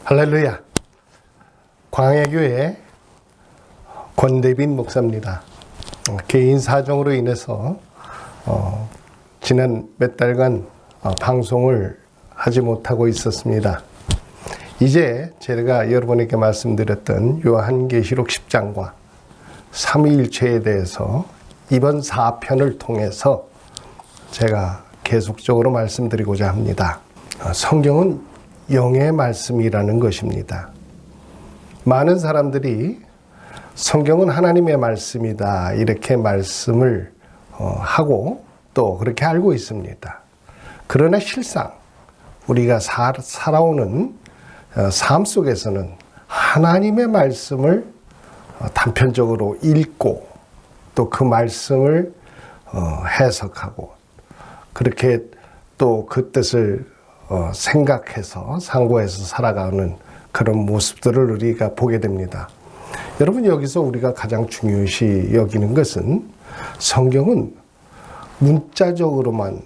할렐루야. 광해교회 권대빈 목사입니다. 개인 사정으로 인해서 지난 몇 달간 방송을 하지 못하고 있었습니다. 이제 제가 여러분에게 말씀드렸던 요한계시록 10장과 삼위일체에 대해서 이번 4편을 통해서 제가 계속적으로 말씀드리고자 합니다. 성경은 영의 말씀이라는 것입니다. 많은 사람들이 성경은 하나님의 말씀이다 이렇게 말씀을 하고 또 그렇게 알고 있습니다. 그러나 실상 우리가 살아오는 삶 속에서는 하나님의 말씀을 단편적으로 읽고 또 그 말씀을 해석하고 그렇게 또 그 뜻을 생각해서 상고해서 살아가는 그런 모습들을 우리가 보게 됩니다. 여러분, 여기서 우리가 가장 중요시 여기는 것은 성경은 문자적으로만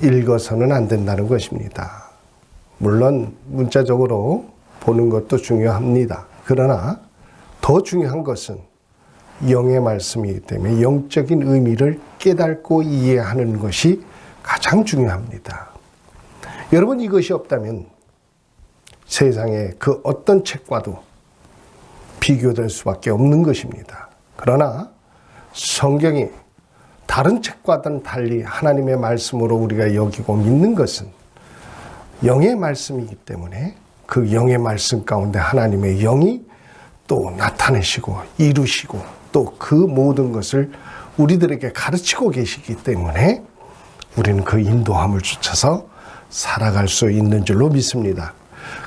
읽어서는 안 된다는 것입니다. 물론 문자적으로 보는 것도 중요합니다. 그러나 더 중요한 것은 영의 말씀이기 때문에 영적인 의미를 깨닫고 이해하는 것이 가장 중요합니다. 여러분, 이것이 없다면 세상의 그 어떤 책과도 비교될 수밖에 없는 것입니다. 그러나 성경이 다른 책과는 달리 하나님의 말씀으로 우리가 여기고 믿는 것은 영의 말씀이기 때문에 그 영의 말씀 가운데 하나님의 영이 또 나타내시고 이루시고 또 그 모든 것을 우리들에게 가르치고 계시기 때문에 우리는 그 인도함을 쫓아서 살아갈 수 있는 줄로 믿습니다.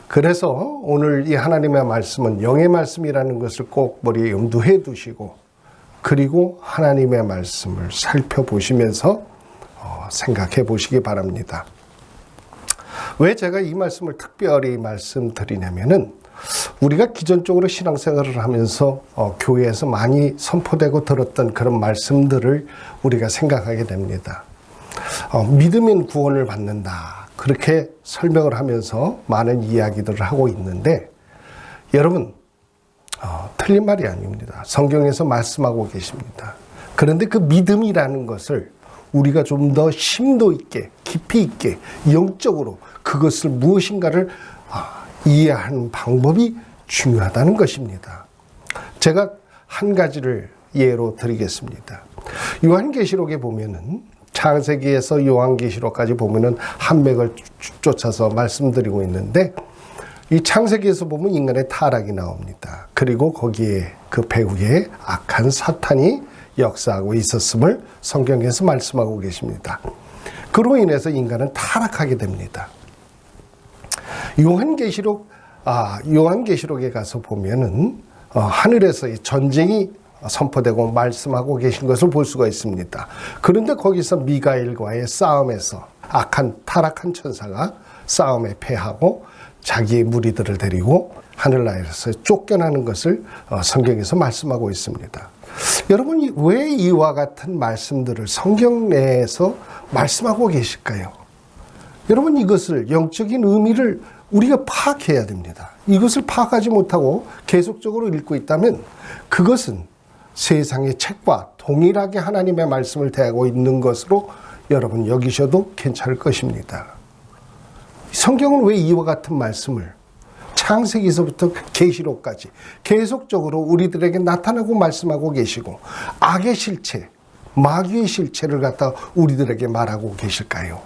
그래서 오늘 이 하나님의 말씀은 영의 말씀이라는 것을 꼭 머리에 염두해 두시고 그리고 하나님의 말씀을 살펴보시면서 생각해 보시기 바랍니다. 왜 제가 이 말씀을 특별히 말씀드리냐면은 우리가 기존적으로 신앙생활을 하면서 교회에서 많이 선포되고 들었던 그런 말씀들을 우리가 생각하게 됩니다. 믿으면 구원을 받는다. 그렇게 설명을 하면서 많은 이야기들을 하고 있는데 여러분, 틀린 말이 아닙니다. 성경에서 말씀하고 계십니다. 그런데 그 믿음이라는 것을 우리가 좀 더 심도 있게 깊이 있게 영적으로 그것을 무엇인가를 이해하는 방법이 중요하다는 것입니다. 제가 한 가지를 예로 드리겠습니다. 요한계시록에 보면은 창세기에서 요한계시록까지 보면은 한 맥을 쫓아서 말씀드리고 있는데 이 창세기에서 보면 인간의 타락이 나옵니다. 그리고 거기에 그 배후에 악한 사탄이 역사하고 있었음을 성경에서 말씀하고 계십니다. 그로 인해서 인간은 타락하게 됩니다. 요한계시록에 가서 보면은 하늘에서 전쟁이 선포되고 말씀하고 계신 것을 볼 수가 있습니다. 그런데 거기서 미가엘과의 싸움에서 타락한 천사가 싸움에 패하고 자기의 무리들을 데리고 하늘나라에서 쫓겨나는 것을 성경에서 말씀하고 있습니다. 여러분이 왜 이와 같은 말씀들을 성경 내에서 말씀하고 계실까요? 여러분, 이것을 영적인 의미를 우리가 파악해야 됩니다. 이것을 파악하지 못하고 계속적으로 읽고 있다면 그것은 세상의 책과 동일하게 하나님의 말씀을 대하고 있는 것으로 여러분 여기셔도 괜찮을 것입니다. 성경은 왜 이와 같은 말씀을 창세기에서부터 계시록까지 계속적으로 우리들에게 나타나고 말씀하고 계시고 악의 실체, 마귀의 실체를 갖다 우리들에게 말하고 계실까요?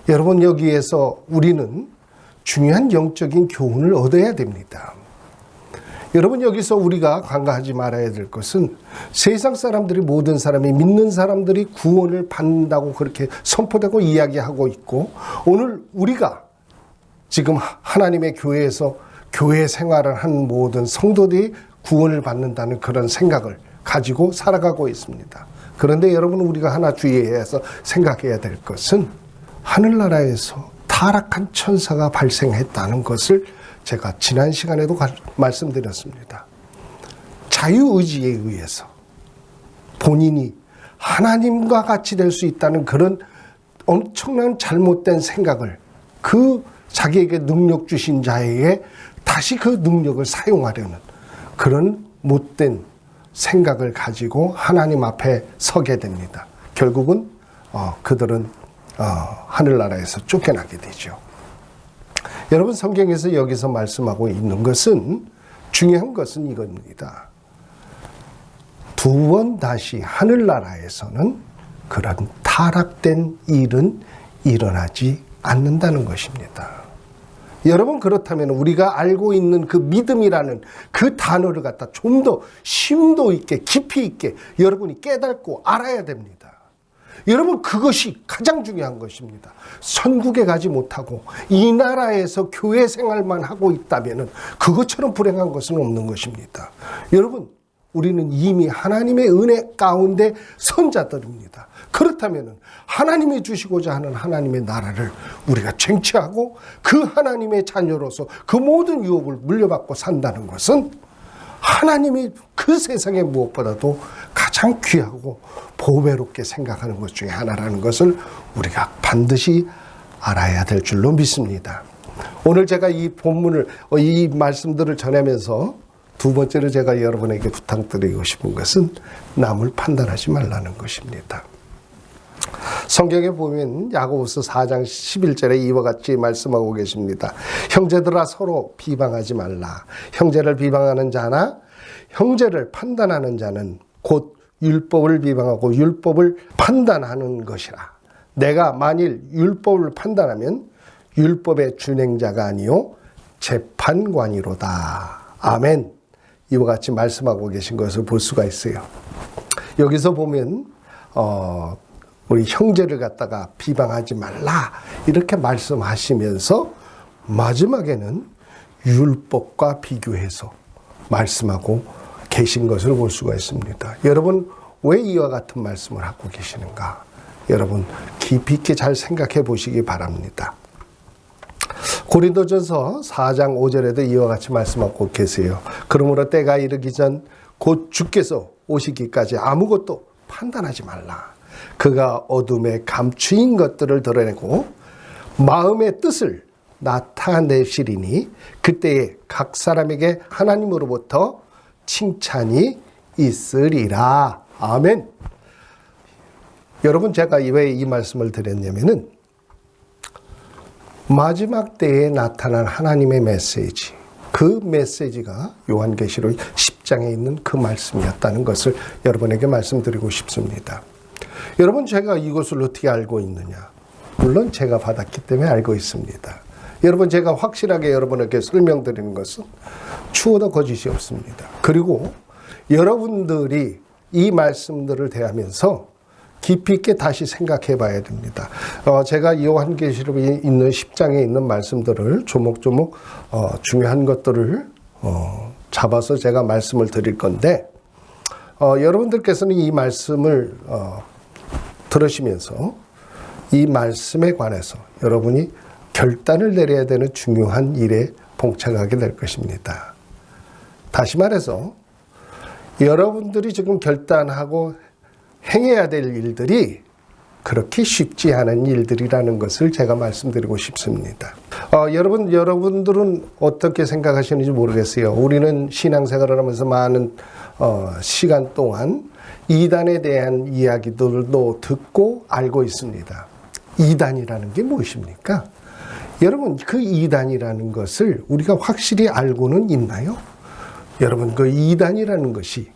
여러분, 여기에서 우리는 중요한 영적인 교훈을 얻어야 됩니다. 여러분, 여기서 우리가 간과하지 말아야 될 것은 세상 사람들이 모든 사람이 믿는 사람들이 구원을 받는다고 그렇게 선포되고 이야기하고 있고 오늘 우리가 지금 하나님의 교회에서 교회 생활을 한 모든 성도들이 구원을 받는다는 그런 생각을 가지고 살아가고 있습니다. 그런데 여러분, 우리가 하나 주의해서 생각해야 될 것은 하늘나라에서 타락한 천사가 발생했다는 것을 제가 지난 시간에도 말씀드렸습니다. 자유의지에 의해서 본인이 하나님과 같이 될 수 있다는 그런 엄청난 잘못된 생각을 그 자기에게 능력 주신 자에게 다시 그 능력을 사용하려는 그런 못된 생각을 가지고 하나님 앞에 서게 됩니다. 결국은 그들은 하늘나라에서 쫓겨나게 되죠. 여러분, 성경에서 여기서 말씀하고 있는 것은, 중요한 것은 이겁니다. 두 번 다시 하늘나라에서는 그런 타락된 일은 일어나지 않는다는 것입니다. 여러분, 그렇다면 우리가 알고 있는 그 믿음이라는 그 단어를 갖다 좀 더 심도 있게, 깊이 있게 여러분이 깨닫고 알아야 됩니다. 여러분, 그것이 가장 중요한 것입니다. 선국에 가지 못하고 이 나라에서 교회 생활만 하고 있다면 그것처럼 불행한 것은 없는 것입니다. 여러분, 우리는 이미 하나님의 은혜 가운데 선 자들입니다. 그렇다면 하나님이 주시고자 하는 하나님의 나라를 우리가 쟁취하고 그 하나님의 자녀로서 그 모든 유혹을 물려받고 산다는 것은 하나님이 그 세상에 무엇보다도 가장 귀하고 보배롭게 생각하는 것 중에 하나라는 것을 우리가 반드시 알아야 될 줄로 믿습니다. 오늘 제가 이 본문을, 이 말씀들을 전하면서 두 번째로 제가 여러분에게 부탁드리고 싶은 것은 남을 판단하지 말라는 것입니다. 성경에 보면 야고보서 4장 11절에 이와 같이 말씀하고 계십니다. 형제들아, 서로 비방하지 말라. 형제를 비방하는 자나 형제를 판단하는 자는 곧 율법을 비방하고 율법을 판단하는 것이라. 내가 만일 율법을 판단하면 율법의 준행자가 아니요 재판관이로다. 아멘. 이와 같이 말씀하고 계신 것을 볼 수가 있어요. 여기서 보면 우리 형제를 갖다가 비방하지 말라 이렇게 말씀하시면서 마지막에는 율법과 비교해서 말씀하고 계신 것을 볼 수가 있습니다. 여러분, 왜 이와 같은 말씀을 하고 계시는가? 여러분, 깊이 있게 잘 생각해 보시기 바랍니다. 고린도전서 4장 5절에도 이와 같이 말씀하고 계세요. 그러므로 때가 이르기 전 곧 주께서 오시기까지 아무것도 판단하지 말라. 그가 어둠에 감추인 것들을 드러내고 마음의 뜻을 나타내시리니 그때에 각 사람에게 하나님으로부터 칭찬이 있으리라. 아멘. 여러분, 제가 왜 이 말씀을 드렸냐면은 마지막 때에 나타난 하나님의 메시지, 그 메시지가 요한계시록 10장에 있는 그 말씀이었다는 것을 여러분에게 말씀드리고 싶습니다. 여러분, 제가 이것을 어떻게 알고 있느냐? 물론 제가 받았기 때문에 알고 있습니다. 여러분, 제가 확실하게 여러분에게 설명드리는 것은 추호도 거짓이 없습니다. 그리고 여러분들이 이 말씀들을 대하면서 깊이 있게 다시 생각해 봐야 됩니다. 제가 요한계시록에 있는 10장에 있는 말씀들을 조목조목 중요한 것들을 잡아서 제가 말씀을 드릴 건데, 여러분들께서는 이 말씀을 들으시면서 이 말씀에 관해서 여러분이 결단을 내려야 되는 중요한 일에 봉착하게 될 것입니다. 다시 말해서 여러분들이 지금 결단하고 행해야 될 일들이 그렇게 쉽지 않은 일들이라는 것을 제가 말씀드리고 싶습니다. 여러분들은 어떻게 생각하시는지 모르겠어요. 우리는 신앙생활을 하면서 많은 시간 동안 이단에 대한 이야기들도 듣고 알고 있습니다. 이단이라는 게 무엇입니까? 여러분, 그 이단이라는 것을 우리가 확실히 알고는 있나요? 여러분, 그 이단이라는 것이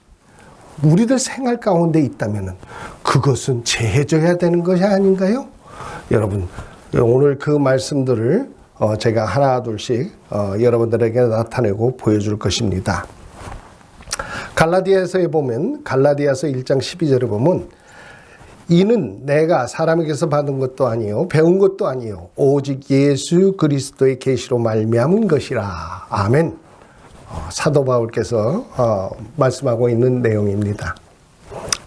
우리들 생활 가운데 있다면 그것은 제해져야 되는 것이 아닌가요? 여러분, 오늘 그 말씀들을 제가 하나 둘씩 여러분들에게 나타내고 보여줄 것입니다. 갈라디아서에 보면, 갈라디아서 1장 12절에 보면, 이는 내가 사람에게서 받은 것도 아니요 배운 것도 아니요 오직 예수 그리스도의 계시로 말미암은 것이라. 아멘. 사도 바울께서 말씀하고 있는 내용입니다.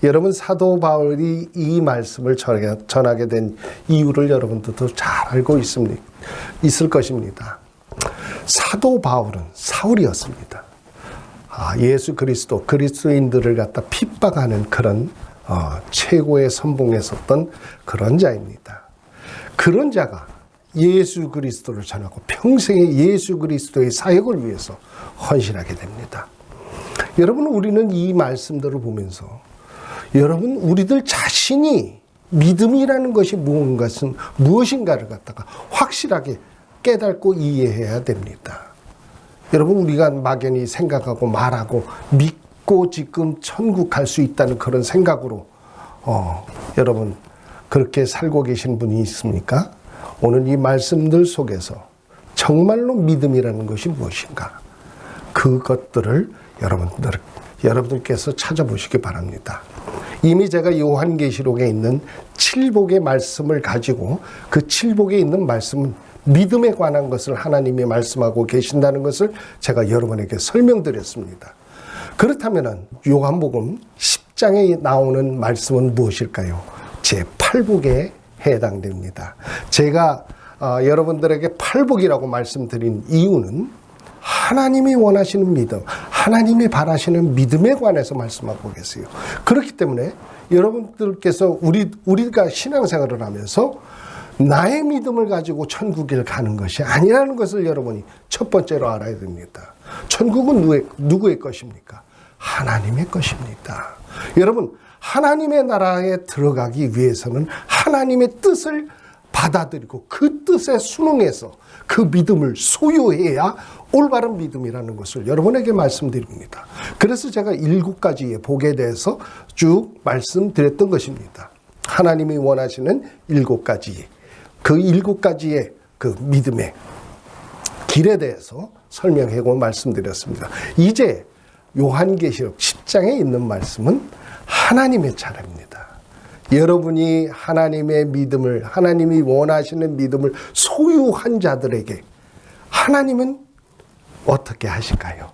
여러분, 사도 바울이 이 말씀을 전하게 된 이유를 여러분들도 잘 알고 있을 것입니다. 사도 바울은 사울이었습니다. 예수 그리스도, 그리스도인들을 갖다 핍박하는 그런 최고의 선봉에 섰던 그런 자입니다. 그런 자가 예수 그리스도를 전하고 평생의 예수 그리스도의 사역을 위해서 헌신하게 됩니다. 여러분, 우리는 이 말씀들을 보면서 여러분, 우리들 자신이 믿음이라는 것이 무엇인가를 갖다가 확실하게 깨닫고 이해해야 됩니다. 여러분, 우리가 막연히 생각하고 말하고 믿고 지금 천국 갈 수 있다는 그런 생각으로 여러분 그렇게 살고 계신 분이 있습니까? 오늘 이 말씀들 속에서 정말로 믿음이라는 것이 무엇인가? 그것들을 여러분들께서 찾아보시기 바랍니다. 이미 제가 요한계시록에 있는 7복의 말씀을 가지고 그 7복에 있는 말씀은 믿음에 관한 것을 하나님이 말씀하고 계신다는 것을 제가 여러분에게 설명드렸습니다. 그렇다면 요한복음 10장에 나오는 말씀은 무엇일까요? 제8복에 해당됩니다. 제가 여러분들에게 8복이라고 말씀드린 이유는 하나님이 원하시는 믿음, 하나님이 바라시는 믿음에 관해서 말씀하고 계세요. 그렇기 때문에 여러분들께서 우리가 신앙생활을 하면서 나의 믿음을 가지고 천국에 가는 것이 아니라는 것을 여러분이 첫 번째로 알아야 됩니다. 천국은 누구의 것입니까? 하나님의 것입니다. 여러분, 하나님의 나라에 들어가기 위해서는 하나님의 뜻을 받아들이고 그 뜻에 순응해서 그 믿음을 소유해야 올바른 믿음이라는 것을 여러분에게 말씀드립니다. 그래서 제가 7가지의 복에 대해서 쭉 말씀드렸던 것입니다. 하나님이 원하시는 7가지, 그 7가지의 그 믿음의 길에 대해서 설명하고 말씀드렸습니다. 이제 요한계시록 10장에 있는 말씀은 하나님의 차례입니다. 여러분이 하나님의 믿음을, 하나님이 원하시는 믿음을 소유한 자들에게 하나님은 어떻게 하실까요?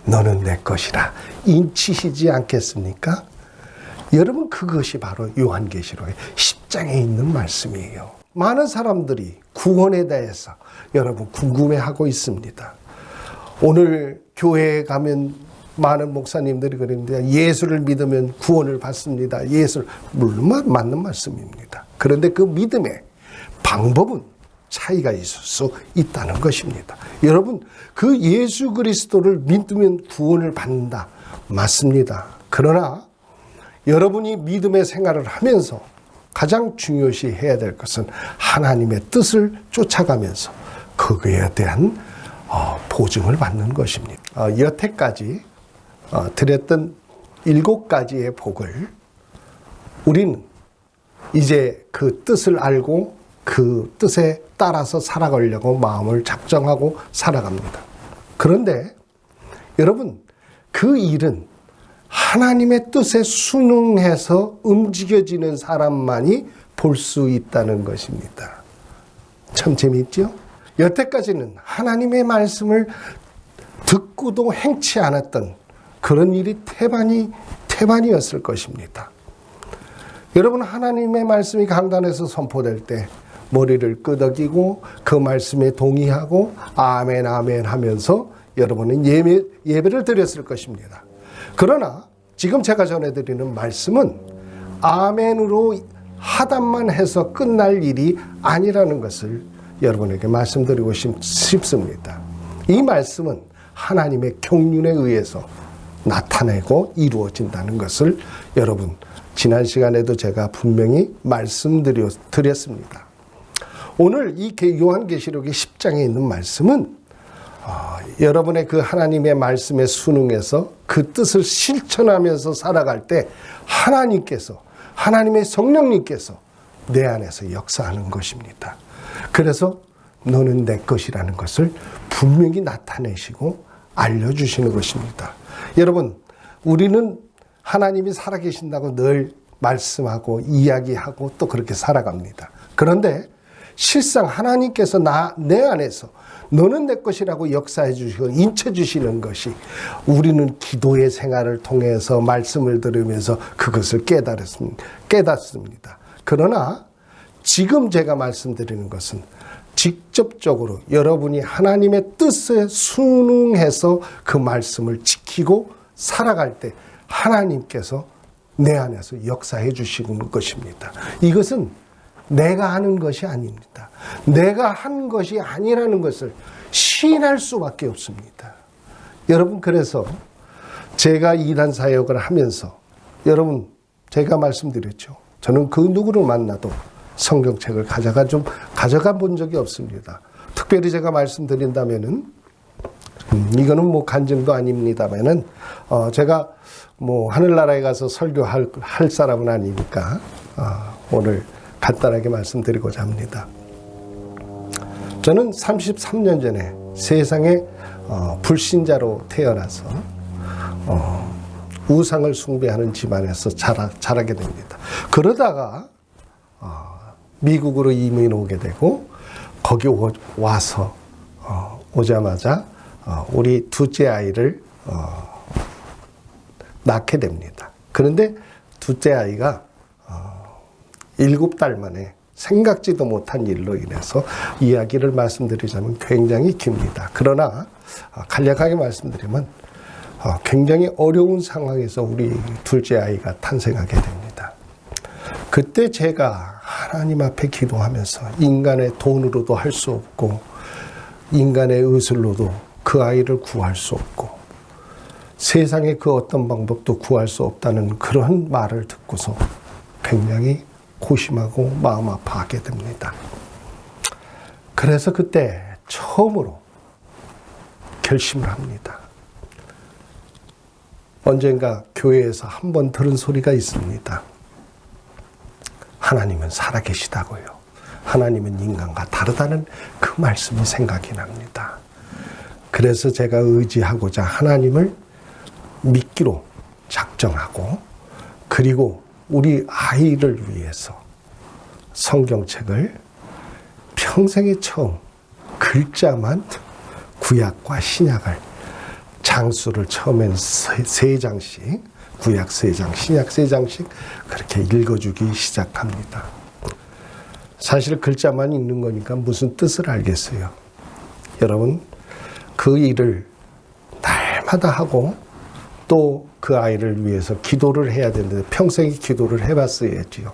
너는 내 것이라 인치시지 않겠습니까? 여러분, 그것이 바로 요한계시록의 10장에 있는 말씀이에요. 많은 사람들이 구원에 대해서 여러분 궁금해하고 있습니다. 오늘 교회에 가면 많은 목사님들이 그러는데 예수를 믿으면 구원을 받습니다. 물론 맞는 말씀입니다. 그런데 그 믿음의 방법은 차이가 있을 수 있다는 것입니다. 여러분, 그 예수 그리스도를 믿으면 구원을 받는다. 맞습니다. 그러나 여러분이 믿음의 생활을 하면서 가장 중요시 해야 될 것은 하나님의 뜻을 쫓아가면서 그거에 대한 보증을 받는 것입니다. 여태까지 드렸던 7가지의 복을 우리는 이제 그 뜻을 알고 그 뜻에 따라서 살아가려고 마음을 작정하고 살아갑니다. 그런데 여러분, 그 일은 하나님의 뜻에 순응해서 움직여지는 사람만이 볼 수 있다는 것입니다. 참 재미있죠? 여태까지는 하나님의 말씀을 듣고도 행치 않았던 그런 일이 태반이었을 것입니다. 여러분, 하나님의 말씀이 강단에서 선포될 때 머리를 끄덕이고 그 말씀에 동의하고 아멘 아멘 하면서 여러분은 예배를 드렸을 것입니다. 그러나 지금 제가 전해드리는 말씀은 아멘으로 하단만 해서 끝날 일이 아니라는 것을 여러분에게 말씀드리고 싶습니다. 이 말씀은 하나님의 경륜에 의해서 나타내고 이루어진다는 것을 여러분 지난 시간에도 제가 분명히 말씀드렸습니다. 오늘 이 요한계시록의 10장에 있는 말씀은 여러분의 그 하나님의 말씀에 순응해서 그 뜻을 실천하면서 살아갈 때 하나님의 성령님께서 내 안에서 역사하는 것입니다. 그래서 너는 내 것이라는 것을 분명히 나타내시고 알려주시는 것입니다. 여러분, 우리는 하나님이 살아계신다고 늘 말씀하고 이야기하고 또 그렇게 살아갑니다. 그런데 실상 하나님께서 내 안에서 너는 내 것이라고 역사해 주시고 인쳐 주시는 것이 우리는 기도의 생활을 통해서 말씀을 들으면서 그것을 깨닫습니다. 그러나 지금 제가 말씀드리는 것은 직접적으로 여러분이 하나님의 뜻에 순응해서 그 말씀을 지키고 살아갈 때 하나님께서 내 안에서 역사해 주시는 것입니다. 이것은 내가 하는 것이 아닙니다. 내가 한 것이 아니라는 것을 시인할 수밖에 없습니다. 여러분, 그래서 제가 이단 사역을 하면서 여러분, 제가 말씀드렸죠. 저는 그 누구를 만나도 성경책을 가져가 본 적이 없습니다. 특별히 제가 말씀드린다면은 이거는 뭐 간증도 아닙니다만은 제가 뭐 하늘나라에 가서 설교할 사람은 아니니까 오늘 간단하게 말씀드리고자 합니다. 저는 33년 전에 세상에 불신자로 태어나서 우상을 숭배하는 집안에서 자라게 됩니다. 그러다가 미국으로 이민 오게 되고 거기 와서 오자마자 우리 둘째 아이를 낳게 됩니다. 그런데 둘째 아이가 7달 만에 생각지도 못한 일로 인해서 이야기를 말씀드리자면 굉장히 깁니다. 그러나 간략하게 말씀드리면 굉장히 어려운 상황에서 우리 둘째 아이가 탄생하게 됩니다. 그때 제가 하나님 앞에 기도하면서 인간의 돈으로도 할 수 없고 인간의 의술로도 그 아이를 구할 수 없고 세상의 그 어떤 방법도 구할 수 없다는 그런 말을 듣고서 굉장히 고심하고 마음 아파하게 됩니다. 그래서 그때 처음으로 결심을 합니다. 언젠가 교회에서 한 번 들은 소리가 있습니다. 하나님은 살아계시다고요. 하나님은 인간과 다르다는 그 말씀이 생각이 납니다. 그래서 제가 의지하고자 하나님을 믿기로 작정하고 그리고 우리 아이를 위해서 성경책을 평생에 처음 글자만 구약과 신약을 장수를 처음엔 3장씩 구약 3장, 신약 3장씩 그렇게 읽어주기 시작합니다. 사실 글자만 읽는 거니까 무슨 뜻을 알겠어요. 여러분, 그 일을 날마다 하고 또 그 아이를 위해서 기도를 해야 되는데 평생에 기도를 해봤어야지요.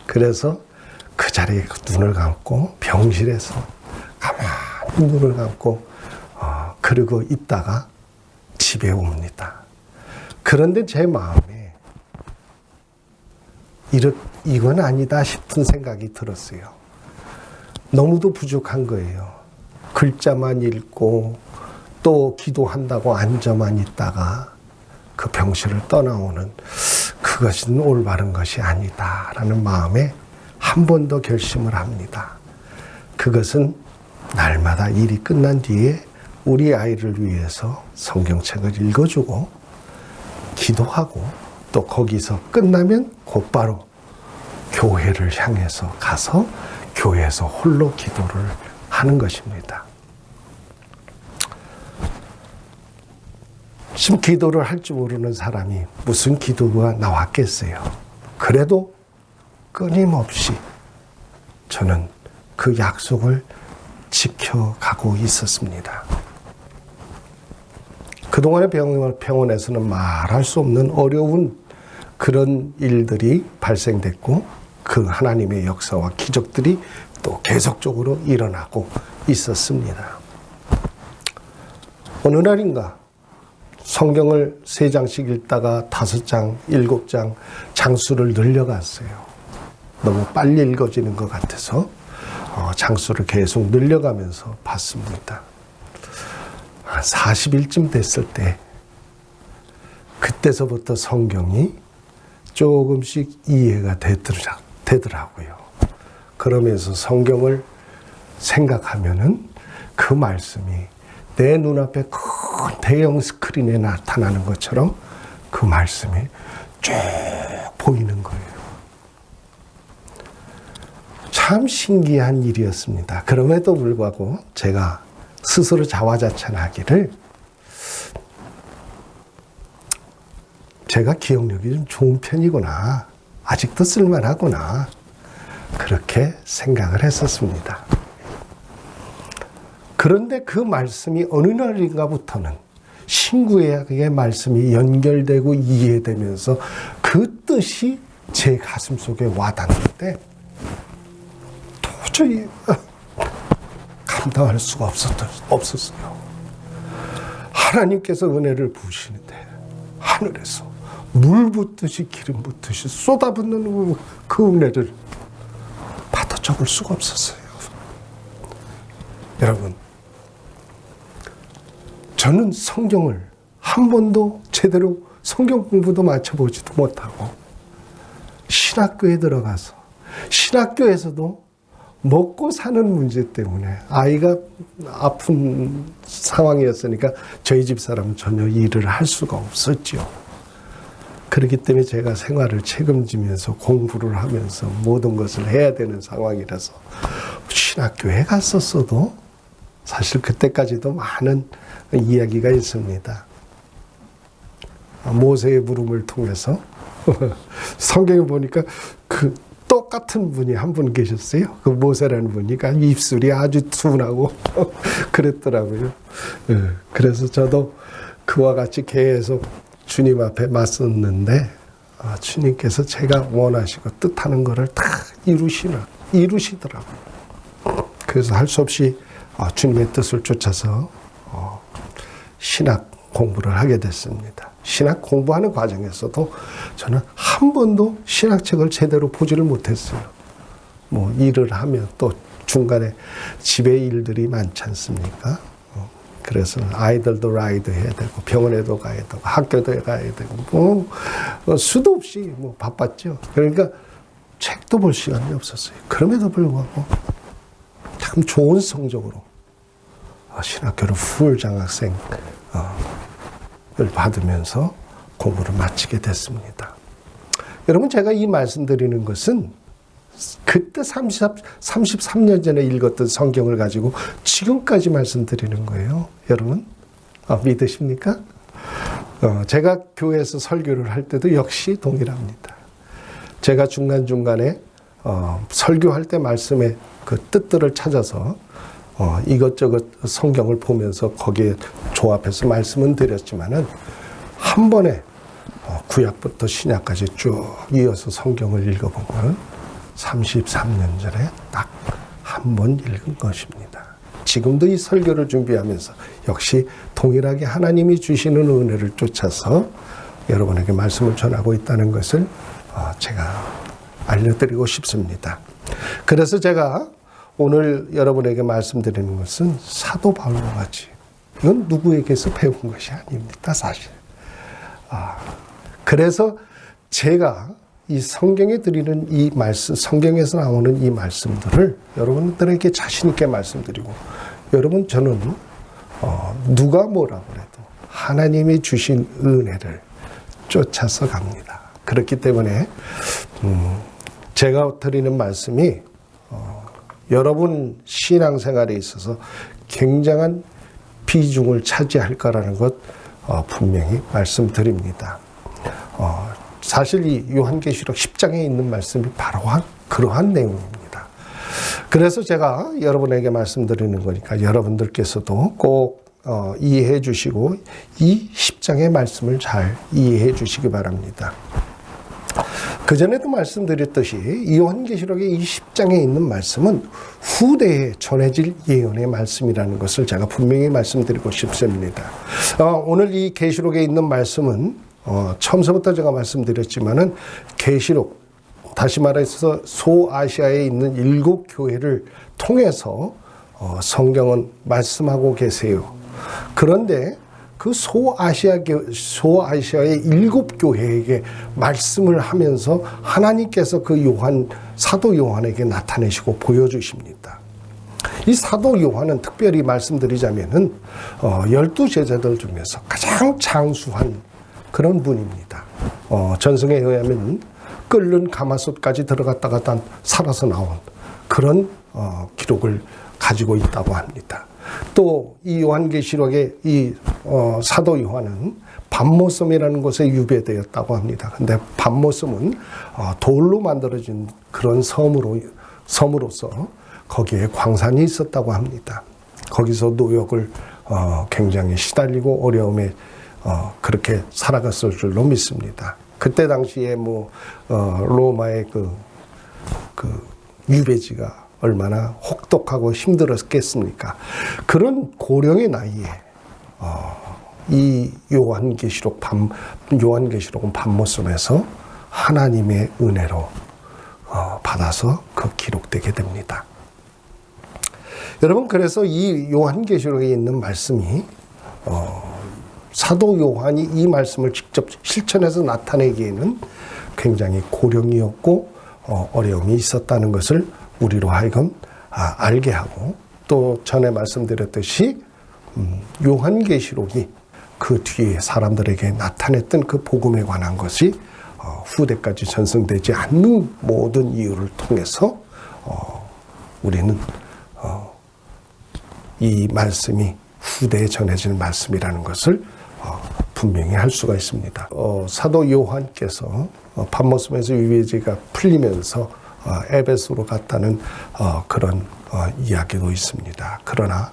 그래서 그 자리에 눈을 감고 병실에서 가만히 눈을 감고 그러고 있다가 집에 옵니다. 그런데 제 마음에 이건 아니다 싶은 생각이 들었어요. 너무도 부족한 거예요. 글자만 읽고 또 기도한다고 앉아만 있다가 그 병실을 떠나오는 그것은 올바른 것이 아니다라는 마음에 한 번 더 결심을 합니다. 그것은 날마다 일이 끝난 뒤에 우리 아이를 위해서 성경책을 읽어주고 기도하고 또 거기서 끝나면 곧바로 교회를 향해서 가서 교회에서 홀로 기도를 하는 것입니다. 지금 기도를 할 줄 모르는 사람이 무슨 기도가 나왔겠어요. 그래도 끊임없이 저는 그 약속을 지켜가고 있었습니다. 그동안의 병원에서는 말할 수 없는 어려운 그런 일들이 발생됐고 그 하나님의 역사와 기적들이 또 계속적으로 일어나고 있었습니다. 어느 날인가 성경을 3장씩 읽다가 5장, 7장 장수를 늘려갔어요. 너무 빨리 읽어지는 것 같아서 장수를 계속 늘려가면서 봤습니다. 40일쯤 됐을 때 그때서부터 성경이 조금씩 이해가 되더라고요. 그러면서 성경을 생각하면은 그 말씀이 내 눈앞에 큰 대형 스크린에 나타나는 것처럼 그 말씀이 쭉 보이는 거예요. 참 신기한 일이었습니다. 그럼에도 불구하고 제가 스스로 자화자찬하기를 제가 기억력이 좀 좋은 편이구나. 아직도 쓸만하구나. 그렇게 생각을 했었습니다. 그런데 그 말씀이 어느 날인가부터는 신구약의 말씀이 연결되고 이해되면서 그 뜻이 제 가슴 속에 와닿는데 도저히 감당할 수가 없었어요. 하나님께서 은혜를 부으시는데 하늘에서 물 붓듯이 기름 붓듯이 쏟아붓는 그 은혜를 받아 적을 수가 없었어요. 여러분, 저는 성경을 한 번도 제대로 성경 공부도 마쳐보지도 못하고 신학교에 들어가서 신학교에서도 먹고 사는 문제 때문에 아이가 아픈 상황이었으니까 저희 집 사람은 전혀 일을 할 수가 없었죠. 그렇기 때문에 제가 생활을 책임지면서 공부를 하면서 모든 것을 해야 되는 상황이라서 신학교에 갔었어도 사실 그때까지도 많은 이야기가 있습니다. 모세의 물음을 통해서 성경에 보니까 그 똑같은 분이 한 분 계셨어요. 그 모세라는 분이 입술이 아주 둔하고 그랬더라고요. 그래서 저도 그와 같이 계속 주님 앞에 맞섰는데 주님께서 제가 원하시고 뜻하는 것을 다 이루시더라고요. 그래서 할 수 없이 주님의 뜻을 쫓아서 신학 공부를 하게 됐습니다. 신학 공부하는 과정에서도 저는 한 번도 신학책을 제대로 보지를 못했어요. 뭐 일을 하면 또 중간에 집에 일들이 많지 않습니까? 그래서 아이들도 라이드 해야 되고 병원에도 가야 되고 학교도 가야 되고 수도 없이 바빴죠. 그러니까 책도 볼 시간이 없었어요. 그럼에도 불구하고 참 좋은 성적으로 신학교를 풀 장학생을 받으면서 공부를 마치게 됐습니다. 여러분, 제가 이 말씀드리는 것은 그때 33년 전에 읽었던 성경을 가지고 지금까지 말씀드리는 거예요. 여러분, 믿으십니까? 제가 교회에서 설교를 할 때도 역시 동일합니다. 제가 중간중간에 설교할 때 말씀의 그 뜻들을 찾아서 이것저것 성경을 보면서 거기에 조합해서 말씀은 드렸지만은 한 번에 구약부터 신약까지 쭉 이어서 성경을 읽어본 건 33년 전에 딱 한 번 읽은 것입니다. 지금도 이 설교를 준비하면서 역시 동일하게 하나님이 주시는 은혜를 쫓아서 여러분에게 말씀을 전하고 있다는 것을 제가 알려드리고 싶습니다. 그래서 제가 오늘 여러분에게 말씀드리는 것은 사도 바울과 같이 이건 누구에게서 배운 것이 아닙니다, 사실. 그래서 제가 이 성경에 드리는 이 말씀, 성경에서 나오는 이 말씀들을 여러분들에게 자신 있게 말씀드리고, 여러분, 저는 누가 뭐라고 해도 하나님이 주신 은혜를 쫓아서 갑니다. 그렇기 때문에 제가 드리는 말씀이 여러분 신앙생활에 있어서 굉장한 비중을 차지할 거라는 것 분명히 말씀드립니다. 사실 이 요한계시록 10장에 있는 말씀이 바로 그러한 내용입니다. 그래서 제가 여러분에게 말씀드리는 거니까 여러분들께서도 꼭 이해해 주시고 이 10장의 말씀을 잘 이해해 주시기 바랍니다. 그전에도 말씀드렸듯이 요한계시록의 이 10장에 있는 말씀은 후대에 전해질 예언의 말씀이라는 것을 제가 분명히 말씀드리고 싶습니다. 오늘 이 계시록에 있는 말씀은 처음서부터 제가 말씀드렸지만은 계시록, 다시 말해서 소아시아에 있는 7 교회를 통해서 성경은 말씀하고 계세요. 그런데 그 소아시아의 7 교회에게 말씀을 하면서 하나님께서 그 사도 요한에게 나타내시고 보여주십니다. 이 사도 요한은 특별히 말씀드리자면은 12제자들 중에서 가장 장수한 그런 분입니다. 전승에 의하면 끓는 가마솥까지 들어갔다가 살아서 나온 그런 기록을 가지고 있다고 합니다. 또 이 요한계시록의 이 사도 요한은 밤모섬이라는 곳에 유배되었다고 합니다. 근데 밤모섬은 돌로 만들어진 그런 섬으로서 거기에 광산이 있었다고 합니다. 거기서 노역을 굉장히 시달리고 어려움에 그렇게 살아갔을 줄로 믿습니다. 그때 당시에 로마의 그 유배지가 얼마나 혹독하고 힘들었겠습니까? 그런 고령의 나이에 이 요한계시록은 밤모섬에서 하나님의 은혜로 받아서 그 기록되게 됩니다. 여러분, 그래서 이 요한계시록에 있는 말씀이 사도 요한이 이 말씀을 직접 실천해서 나타내기에는 굉장히 고령이었고 어려움이 있었다는 것을 우리로 하여금 알게 하고, 또 전에 말씀드렸듯이 요한계시록이 그 뒤에 사람들에게 나타냈던 그 복음에 관한 것이 후대까지 전승되지 않는 모든 이유를 통해서 우리는 이 말씀이 후대에 전해질 말씀이라는 것을 분명히 할 수가 있습니다. 사도 요한께서 밤모섬에서 유배지가 풀리면서 에베소로 갔다는 그런 이야기도 있습니다. 그러나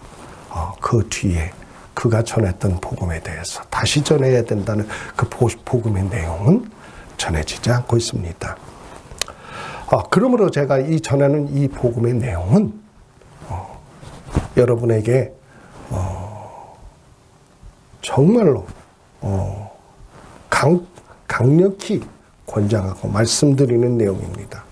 그 뒤에 그가 전했던 복음에 대해서 다시 전해야 된다는 그 복음의 내용은 전해지지 않고 있습니다. 그러므로 제가 전하는 이 복음의 내용은 여러분에게 정말로 강력히 권장하고 말씀드리는 내용입니다.